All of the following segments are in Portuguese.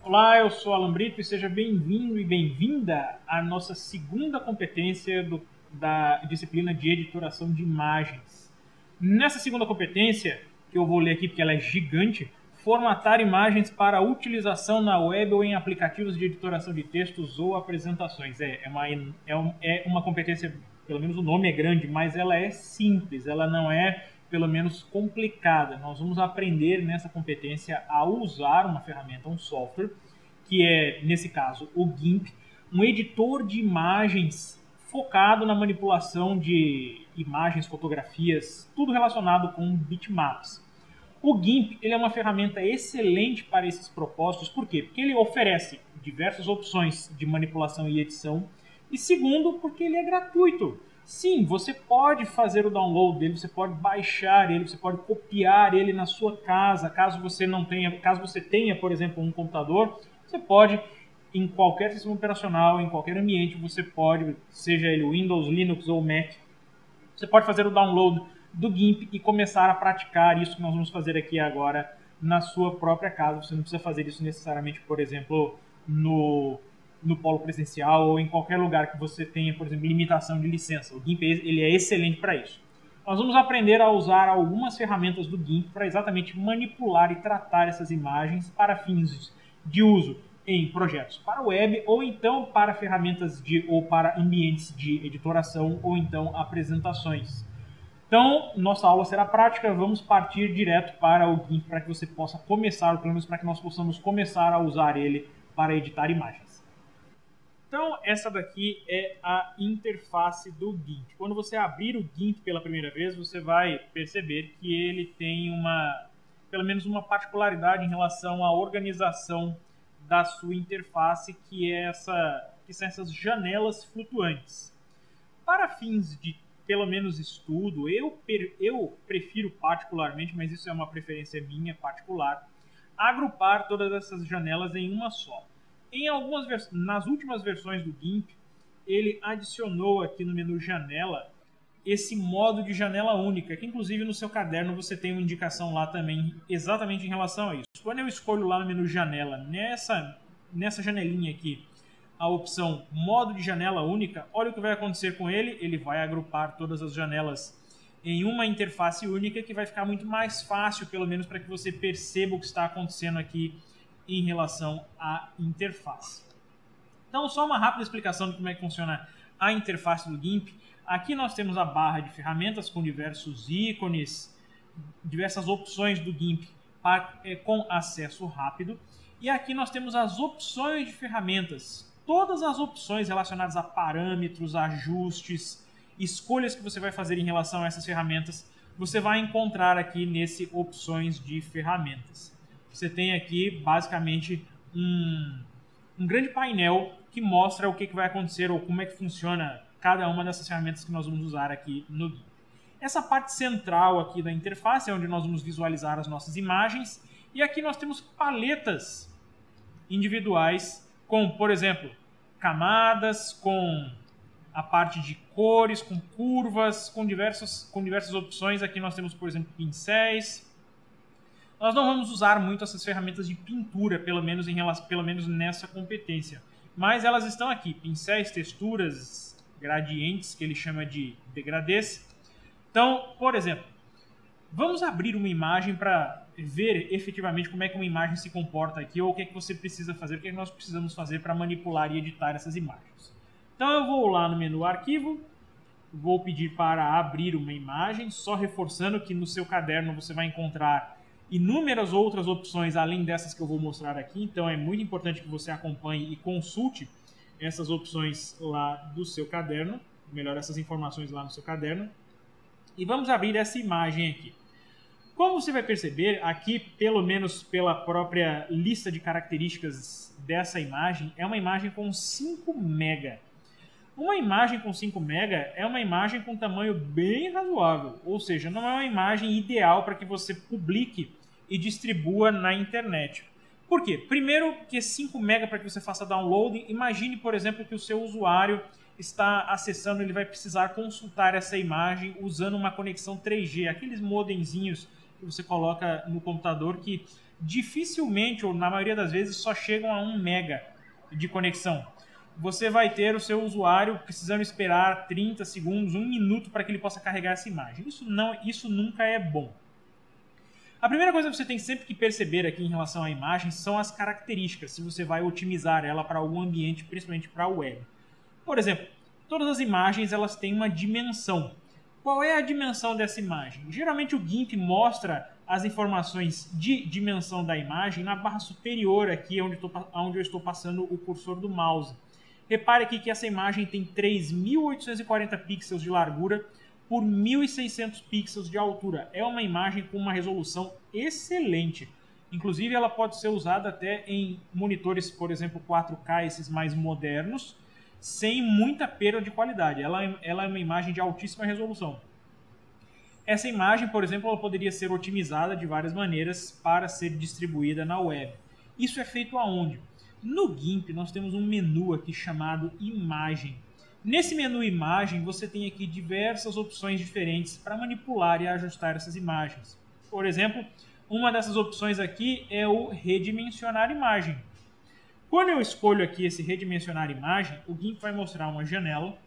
Olá, eu sou Alan Brito e seja bem-vindo e bem-vinda à nossa segunda competência da disciplina de editoração de imagens. Nessa segunda competência, que eu vou ler aqui porque ela é gigante, formatar imagens para utilização na web ou em aplicativos de editoração de textos ou apresentações. É uma competência, pelo menos o nome é grande, mas ela é simples, ela não é pelo menos complicada. Nós vamos aprender nessa competência a usar uma ferramenta, um software, que é, nesse caso, o GIMP, um editor de imagens focado na manipulação de imagens, fotografias, tudo relacionado com bitmaps. O GIMP ele é uma ferramenta excelente para esses propósitos. Por quê? Porque ele oferece diversas opções de manipulação e edição. E segundo, porque ele é gratuito. Sim, você pode fazer o download dele, você pode baixar ele, você pode copiar ele na sua casa, caso você tenha, por exemplo, um computador, você pode, em qualquer sistema operacional, em qualquer ambiente, você pode, seja ele Windows, Linux ou Mac, você pode fazer o download do GIMP e começar a praticar isso que nós vamos fazer aqui agora na sua própria casa. Você não precisa fazer isso necessariamente, por exemplo, no polo presencial ou em qualquer lugar que você tenha, por exemplo, limitação de licença. O GIMP ele é excelente para isso. Nós vamos aprender a usar algumas ferramentas do GIMP para exatamente manipular e tratar essas imagens para fins de uso em projetos para web ou então para ferramentas ou para ambientes de editoração ou então apresentações. Então, nossa aula será prática, vamos partir direto para o GIMP para que você possa começar, ou pelo menos para que nós possamos começar a usar ele para editar imagens. Então, essa daqui é a interface do GIMP. Quando você abrir o GIMP pela primeira vez, você vai perceber que ele tem pelo menos uma particularidade em relação à organização da sua interface, que são essas janelas flutuantes. Para fins de, pelo menos, estudo, eu prefiro particularmente, mas isso é uma preferência minha particular, agrupar todas essas janelas em uma só. Nas últimas versões do GIMP, ele adicionou aqui no menu janela esse modo de janela única, que inclusive no seu caderno você tem uma indicação lá também exatamente em relação a isso. Quando eu escolho lá no menu janela, nessa janelinha aqui, a opção modo de janela única, olha o que vai acontecer com ele. Ele vai agrupar todas as janelas em uma interface única, que vai ficar muito mais fácil, pelo menos para que você perceba o que está acontecendo aqui em relação à interface. Então, só uma rápida explicação de como é que funciona a interface do GIMP. Aqui nós temos a barra de ferramentas com diversos ícones, diversas opções do GIMP com acesso rápido. E aqui nós temos as opções de ferramentas, todas as opções relacionadas a parâmetros, ajustes, escolhas que você vai fazer em relação a essas ferramentas, você vai encontrar aqui nesse opções de ferramentas. Você tem aqui basicamente um grande painel que mostra o que vai acontecer ou como é que funciona cada uma dessas ferramentas que nós vamos usar aqui no GIMP. Essa parte central aqui da interface é onde nós vamos visualizar as nossas imagens, e aqui nós temos paletas individuais com, por exemplo, camadas, com a parte de cores, com curvas, com diversas opções. Aqui nós temos, por exemplo, pincéis. Nós não vamos usar muito essas ferramentas de pintura, pelo menos nessa competência, mas elas estão aqui: pincéis, texturas, gradientes, que ele chama de degradês. Então, por exemplo, vamos abrir uma imagem para ver efetivamente como é que uma imagem se comporta aqui, ou o que é que você precisa fazer, o que é que nós precisamos fazer para manipular e editar essas imagens. Então eu vou lá no menu Arquivo, vou pedir para abrir uma imagem, só reforçando que no seu caderno você vai encontrar inúmeras outras opções além dessas que eu vou mostrar aqui, então é muito importante que você acompanhe e consulte essas opções lá do seu caderno, melhor, essas informações lá no seu caderno. E vamos abrir essa imagem aqui. Como você vai perceber, aqui, pelo menos pela própria lista de características dessa imagem, é uma imagem com 5 MB. Uma imagem com 5 MB é uma imagem com tamanho bem razoável, ou seja, não é uma imagem ideal para que você publique e distribua na internet. Por quê? Primeiro, que 5 MB para que você faça download, imagine, por exemplo, que o seu usuário está acessando, ele vai precisar consultar essa imagem usando uma conexão 3G, aqueles modemzinhos que você coloca no computador que dificilmente, ou na maioria das vezes, só chegam a 1 mega de conexão. Você vai ter o seu usuário precisando esperar 30 segundos, 1 minuto para que ele possa carregar essa imagem. Isso nunca é bom. A primeira coisa que você tem sempre que perceber aqui em relação à imagem são as características, se você vai otimizar ela para algum ambiente, principalmente para a web. Por exemplo, todas as imagens elas têm uma dimensão. Qual é a dimensão dessa imagem? Geralmente o GIMP mostra as informações de dimensão da imagem na barra superior aqui, onde eu estou passando o cursor do mouse. Repare aqui que essa imagem tem 3.840 pixels de largura por 1.600 pixels de altura. É uma imagem com uma resolução excelente. Inclusive, ela pode ser usada até em monitores, por exemplo, 4K, esses mais modernos, sem muita perda de qualidade. Ela é uma imagem de altíssima resolução. Essa imagem, por exemplo, ela poderia ser otimizada de várias maneiras para ser distribuída na web. Isso é feito aonde? No GIMP, nós temos um menu aqui chamado Imagem. Nesse menu Imagem, você tem aqui diversas opções diferentes para manipular e ajustar essas imagens. Por exemplo, uma dessas opções aqui é o Redimensionar Imagem. Quando eu escolho aqui esse Redimensionar Imagem, o GIMP vai mostrar uma janela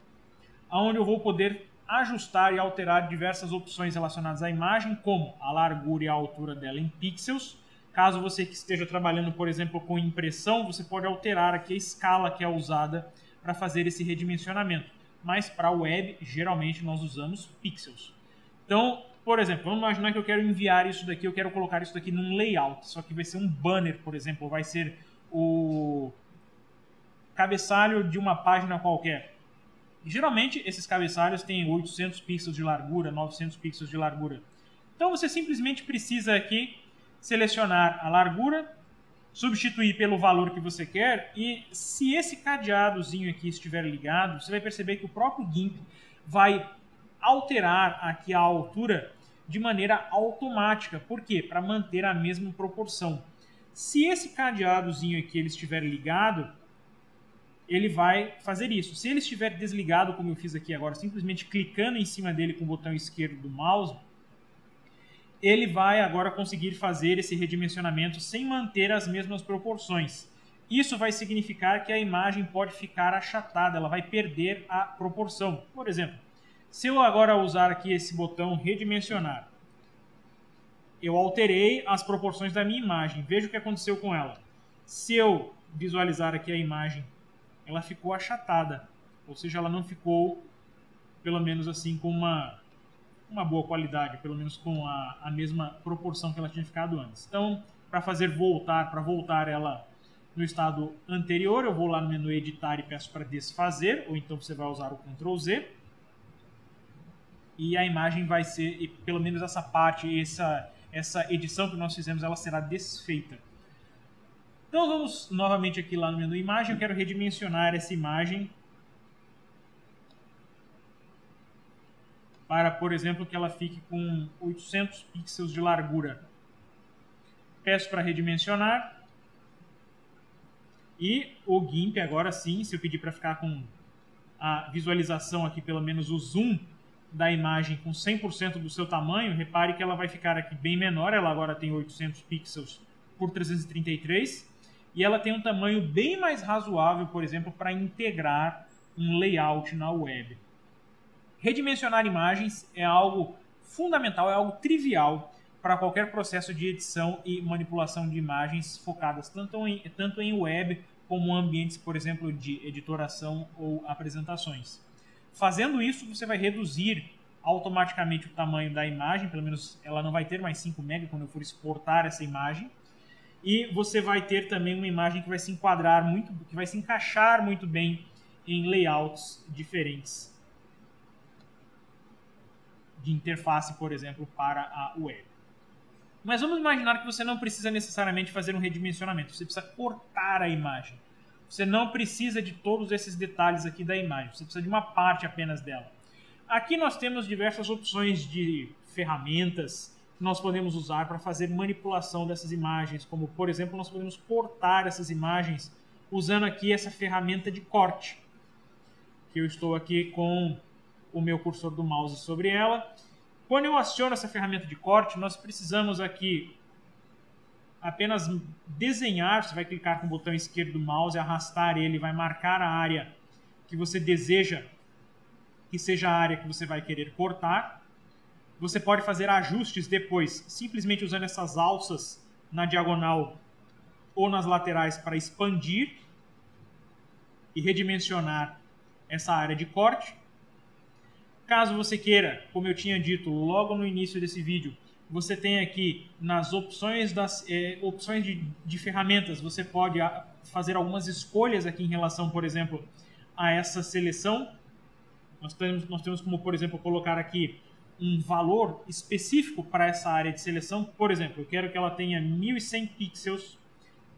onde eu vou poder ajustar e alterar diversas opções relacionadas à imagem, como a largura e a altura dela em pixels. Caso você esteja trabalhando, por exemplo, com impressão, você pode alterar aqui a escala que é usada para fazer esse redimensionamento. Mas para a web, geralmente nós usamos pixels. Então, por exemplo, vamos imaginar que eu quero enviar isso daqui, eu quero colocar isso daqui num layout, só que vai ser um banner, por exemplo, vai ser o cabeçalho de uma página qualquer. E, geralmente, esses cabeçalhos têm 800 pixels de largura, 900 pixels de largura. Então, você simplesmente precisa aqui selecionar a largura, substituir pelo valor que você quer, e se esse cadeadozinho aqui estiver ligado, você vai perceber que o próprio GIMP vai alterar aqui a altura de maneira automática. Por quê? Para manter a mesma proporção. Se esse cadeadozinho aqui ele estiver ligado, ele vai fazer isso. Se ele estiver desligado, como eu fiz aqui agora, simplesmente clicando em cima dele com o botão esquerdo do mouse, ele vai agora conseguir fazer esse redimensionamento sem manter as mesmas proporções. Isso vai significar que a imagem pode ficar achatada, ela vai perder a proporção. Por exemplo, se eu agora usar aqui esse botão redimensionar, eu alterei as proporções da minha imagem. Veja o que aconteceu com ela. Se eu visualizar aqui a imagem, ela ficou achatada, ou seja, ela não ficou, pelo menos assim, com uma boa qualidade, pelo menos com a mesma proporção que ela tinha ficado antes. Então, para voltar ela no estado anterior, eu vou lá no menu editar e peço para desfazer, ou então você vai usar o Ctrl Z, e a imagem vai ser, pelo menos essa parte, essa edição que nós fizemos, ela será desfeita. Então vamos novamente aqui lá no menu imagem, eu quero redimensionar essa imagem para, por exemplo, que ela fique com 800 pixels de largura. Peço para redimensionar e o GIMP agora sim, se eu pedir para ficar com a visualização aqui, pelo menos o zoom da imagem com 100% do seu tamanho, repare que ela vai ficar aqui bem menor, ela agora tem 800 pixels por 333, e ela tem um tamanho bem mais razoável, por exemplo, para integrar um layout na web. Redimensionar imagens é algo fundamental, é algo trivial para qualquer processo de edição e manipulação de imagens focadas tanto em web como ambientes, por exemplo, de editoração ou apresentações. Fazendo isso, você vai reduzir automaticamente o tamanho da imagem, pelo menos ela não vai ter mais 5 MB quando eu for exportar essa imagem. E você vai ter também uma imagem que vai se enquadrar muito, que vai se encaixar muito bem em layouts diferentes de interface, por exemplo, para a web. Mas vamos imaginar que você não precisa necessariamente fazer um redimensionamento, você precisa cortar a imagem. Você não precisa de todos esses detalhes aqui da imagem, você precisa de uma parte apenas dela. Aqui nós temos diversas opções de ferramentas que nós podemos usar para fazer manipulação dessas imagens, como, por exemplo, nós podemos cortar essas imagens usando aqui essa ferramenta de corte, que eu estou aqui com o meu cursor do mouse sobre ela. Quando eu aciono essa ferramenta de corte, nós precisamos aqui apenas desenhar, você vai clicar com o botão esquerdo do mouse, arrastar ele, vai marcar a área que você deseja que seja a área que você vai querer cortar. Você pode fazer ajustes depois, simplesmente usando essas alças na diagonal ou nas laterais para expandir e redimensionar essa área de corte. Caso você queira, como eu tinha dito logo no início desse vídeo, você tem aqui nas opções de ferramentas, você pode fazer algumas escolhas aqui em relação, por exemplo, a essa seleção. Nós temos como, por exemplo, colocar aqui um valor específico para essa área de seleção. Por exemplo, eu quero que ela tenha 1100 pixels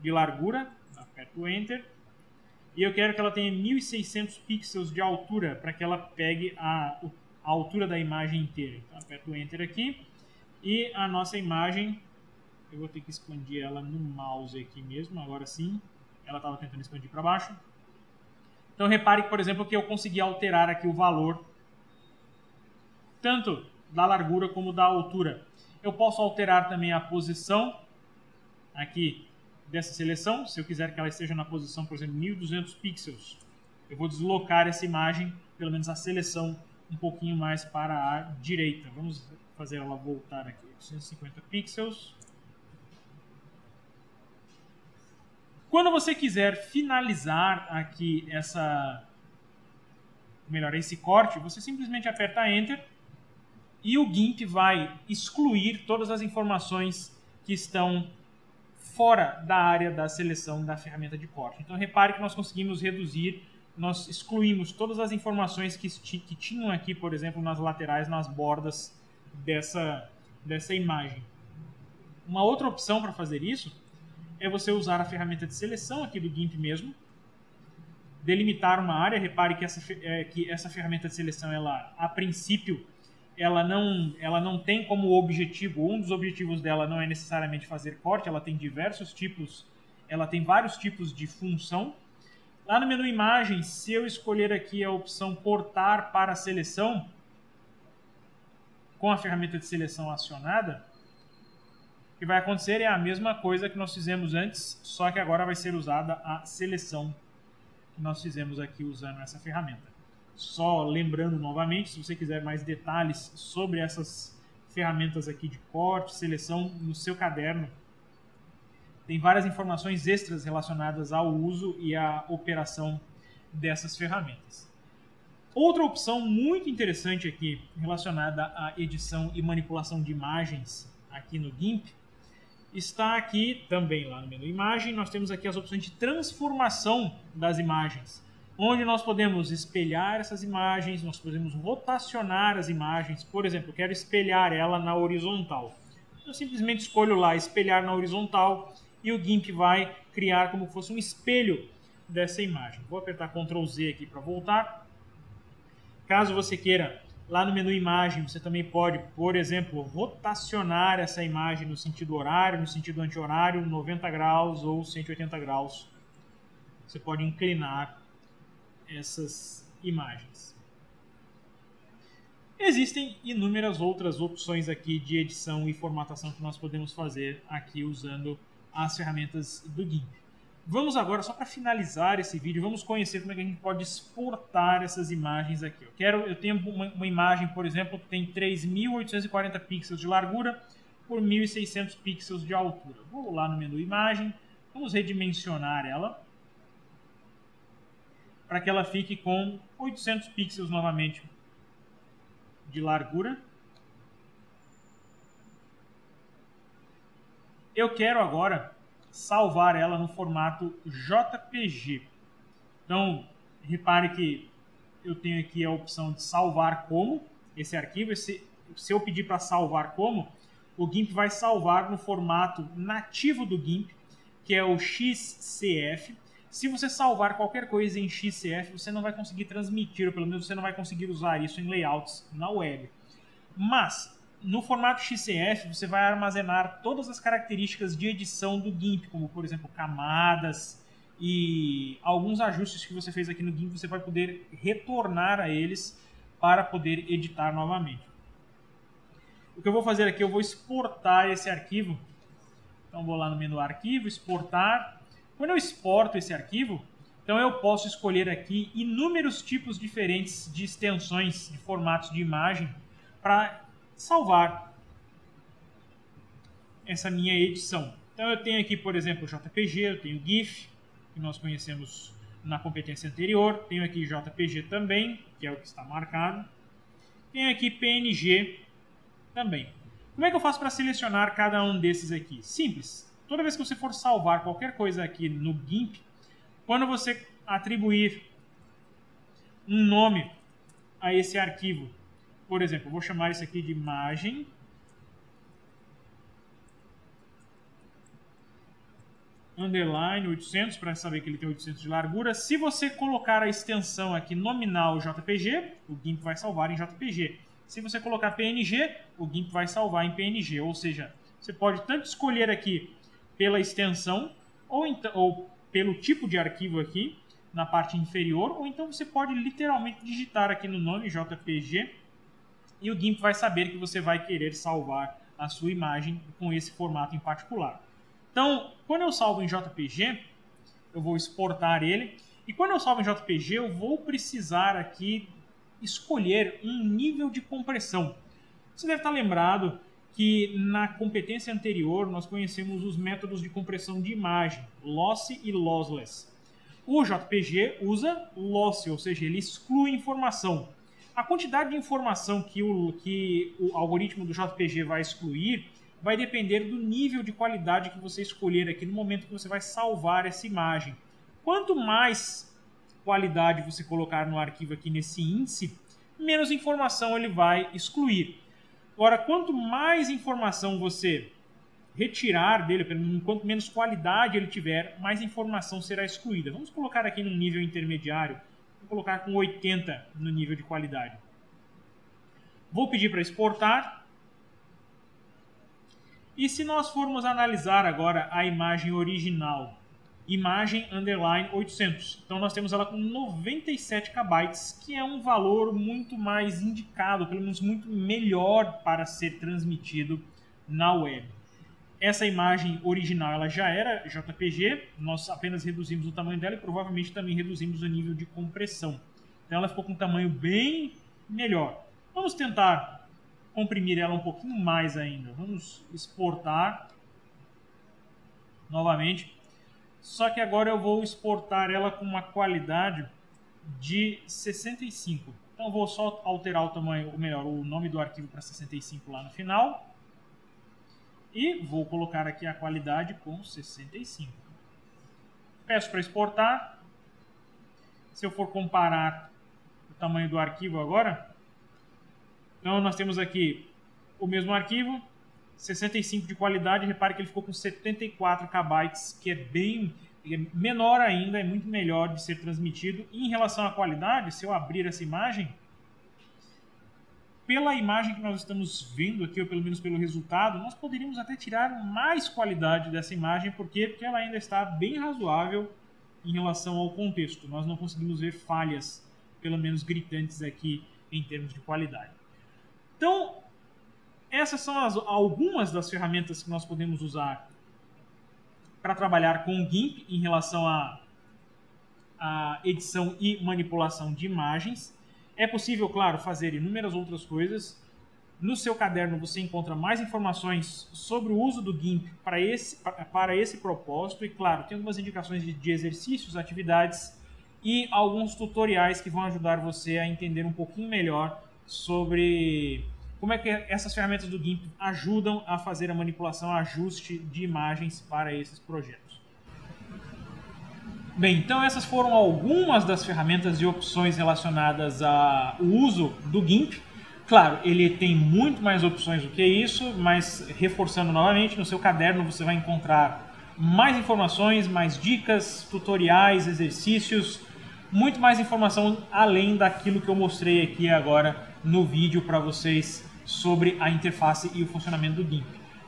de largura, aperto Enter, e eu quero que ela tenha 1600 pixels de altura para que ela pegue a altura da imagem inteira. Então, aperto Enter aqui. E a nossa imagem, eu vou ter que expandir ela no mouse aqui mesmo, agora sim. Ela estava tentando expandir para baixo. Então repare, por exemplo, que eu consegui alterar aqui o valor, tanto da largura como da altura. Eu posso alterar também a posição aqui dessa seleção. Se eu quiser que ela esteja na posição, por exemplo, 1200 pixels, eu vou deslocar essa imagem, pelo menos a seleção, um pouquinho mais para a direita. Vamos fazer ela voltar aqui, 150 pixels. Quando você quiser finalizar aqui esse corte, você simplesmente aperta Enter e o GIMP vai excluir todas as informações que estão fora da área da seleção da ferramenta de corte. Então repare que nós conseguimos reduzir, nós excluímos todas as informações que tinham aqui, por exemplo, nas laterais, nas bordas dessa imagem. Uma outra opção para fazer isso é você usar a ferramenta de seleção aqui do GIMP mesmo, delimitar uma área. Repare que essa ferramenta de seleção, ela, a princípio, ela não tem como objetivo, um dos objetivos dela não é necessariamente fazer corte, ela tem diversos tipos, ela tem vários tipos de função. Lá no menu Imagens, se eu escolher aqui a opção Cortar para Seleção, com a ferramenta de seleção acionada, o que vai acontecer é a mesma coisa que nós fizemos antes, só que agora vai ser usada a seleção que nós fizemos aqui usando essa ferramenta. Só lembrando novamente, se você quiser mais detalhes sobre essas ferramentas aqui de corte, seleção, no seu caderno, tem várias informações extras relacionadas ao uso e à operação dessas ferramentas. Outra opção muito interessante aqui relacionada à edição e manipulação de imagens aqui no GIMP está aqui também lá no menu Imagem. Nós temos aqui as opções de transformação das imagens, onde nós podemos espelhar essas imagens, nós podemos rotacionar as imagens. Por exemplo, eu quero espelhar ela na horizontal. Eu simplesmente escolho lá espelhar na horizontal e o GIMP vai criar como se fosse um espelho dessa imagem. Vou apertar Ctrl Z aqui para voltar. Caso você queira, lá no menu Imagem, você também pode, por exemplo, rotacionar essa imagem no sentido horário, no sentido anti-horário, 90 graus ou 180 graus. Você pode inclinar essas imagens. Existem inúmeras outras opções aqui de edição e formatação que nós podemos fazer aqui usando as ferramentas do GIMP. Vamos agora, só para finalizar esse vídeo, vamos conhecer como é que a gente pode exportar essas imagens aqui. Eu tenho uma imagem, por exemplo, que tem 3.840 pixels de largura por 1.600 pixels de altura. Vou lá no menu Imagem, vamos redimensionar ela para que ela fique com 800 pixels novamente de largura. Eu quero agora salvar ela no formato JPG. Então, repare que eu tenho aqui a opção de salvar como esse arquivo. Se eu pedir para salvar como, o GIMP vai salvar no formato nativo do GIMP, que é o XCF. Se você salvar qualquer coisa em XCF, você não vai conseguir transmitir, ou pelo menos você não vai conseguir usar isso em layouts na web. Mas no formato XCF, você vai armazenar todas as características de edição do GIMP, como, por exemplo, camadas e alguns ajustes que você fez aqui no GIMP, você vai poder retornar a eles para poder editar novamente. O que eu vou fazer aqui, eu vou exportar esse arquivo Então vou lá no menu Arquivo, Exportar. Quando eu exporto esse arquivo, então eu posso escolher aqui inúmeros tipos diferentes de extensões, de formatos de imagem para salvar essa minha edição. Então eu tenho aqui, por exemplo, JPG, eu tenho GIF, que nós conhecemos na competência anterior, tenho aqui JPG também, que é o que está marcado, tenho aqui PNG também. Como é que eu faço para selecionar cada um desses aqui? Simples. Toda vez que você for salvar qualquer coisa aqui no GIMP, quando você atribuir um nome a esse arquivo, por exemplo, eu vou chamar isso aqui de imagem underline 800, para saber que ele tem 800 de largura. Se você colocar a extensão aqui nominal JPG, o GIMP vai salvar em JPG. Se você colocar PNG, o GIMP vai salvar em PNG. Ou seja, você pode tanto escolher aqui pela extensão ou pelo tipo de arquivo aqui na parte inferior, ou então você pode literalmente digitar aqui no nome JPG e o GIMP vai saber que você vai querer salvar a sua imagem com esse formato em particular. Então, quando eu salvo em JPG, eu vou exportar ele. E quando eu salvo em JPG, eu vou precisar aqui escolher um nível de compressão. Você deve estar lembrado que na competência anterior nós conhecemos os métodos de compressão de imagem, lossy e lossless. O JPG usa lossy, ou seja, ele exclui informação. A quantidade de informação que o algoritmo do JPG vai excluir vai depender do nível de qualidade que você escolher aqui no momento que você vai salvar essa imagem. Quanto mais qualidade você colocar no arquivo aqui nesse índice, menos informação ele vai excluir. Agora, quanto mais informação você retirar dele, quanto menos qualidade ele tiver, mais informação será excluída. Vamos colocar aqui no nível intermediário, vou colocar com 80 no nível de qualidade. Vou pedir para exportar. E se nós formos analisar agora a imagem original, imagem underline 800. Então nós temos ela com 97 KB, que é um valor muito mais indicado, pelo menos muito melhor para ser transmitido na web. Essa imagem original ela já era JPG, nós apenas reduzimos o tamanho dela e provavelmente também reduzimos o nível de compressão. Então ela ficou com um tamanho bem melhor. Vamos tentar comprimir ela um pouquinho mais ainda. Vamos exportar novamente. Só que agora eu vou exportar ela com uma qualidade de 65. Então eu vou só alterar o tamanho, ou melhor, o nome do arquivo para 65 lá no final. E vou colocar aqui a qualidade com 65. Peço para exportar. Se eu for comparar o tamanho do arquivo agora, então nós temos aqui o mesmo arquivo, 65 de qualidade, repare que ele ficou com 74 KB, que é menor ainda, é muito melhor de ser transmitido. E em relação à qualidade, se eu abrir essa imagem, pela imagem que nós estamos vendo aqui, ou pelo menos pelo resultado, nós poderíamos até tirar mais qualidade dessa imagem, porque ela ainda está bem razoável em relação ao contexto. Nós não conseguimos ver falhas, pelo menos gritantes aqui, em termos de qualidade. Então, essas são algumas das ferramentas que nós podemos usar para trabalhar com o GIMP em relação à edição e manipulação de imagens. É possível, claro, fazer inúmeras outras coisas. No seu caderno você encontra mais informações sobre o uso do GIMP para esse propósito. E, claro, tem algumas indicações de exercícios, atividades e alguns tutoriais que vão ajudar você a entender um pouquinho melhor sobre como é que essas ferramentas do GIMP ajudam a fazer a manipulação, ajuste de imagens para esses projetos. Bem, então essas foram algumas das ferramentas e opções relacionadas ao uso do GIMP. Claro, ele tem muito mais opções do que isso, mas reforçando novamente, no seu caderno você vai encontrar mais informações, mais dicas, tutoriais, exercícios, muito mais informação além daquilo que eu mostrei aqui agora no vídeo para vocês sobre a interface e o funcionamento do GIMP.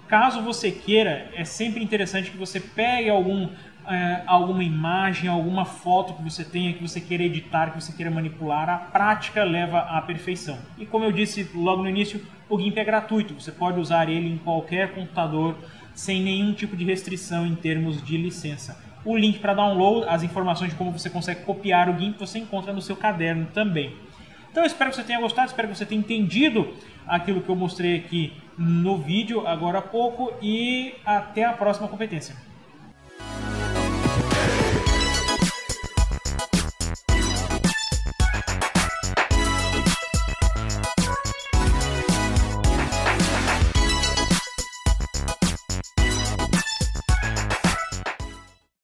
Caso você queira, é sempre interessante que você pegue alguma imagem, alguma foto que você tenha, que você queira editar, que você queira manipular. A prática leva à perfeição. E como eu disse logo no início, o GIMP é gratuito. Você pode usar ele em qualquer computador sem nenhum tipo de restrição em termos de licença. O link para download, as informações de como você consegue copiar o GIMP, você encontra no seu caderno também. Então eu espero que você tenha gostado, espero que você tenha entendido aquilo que eu mostrei aqui no vídeo agora há pouco e até a próxima competência.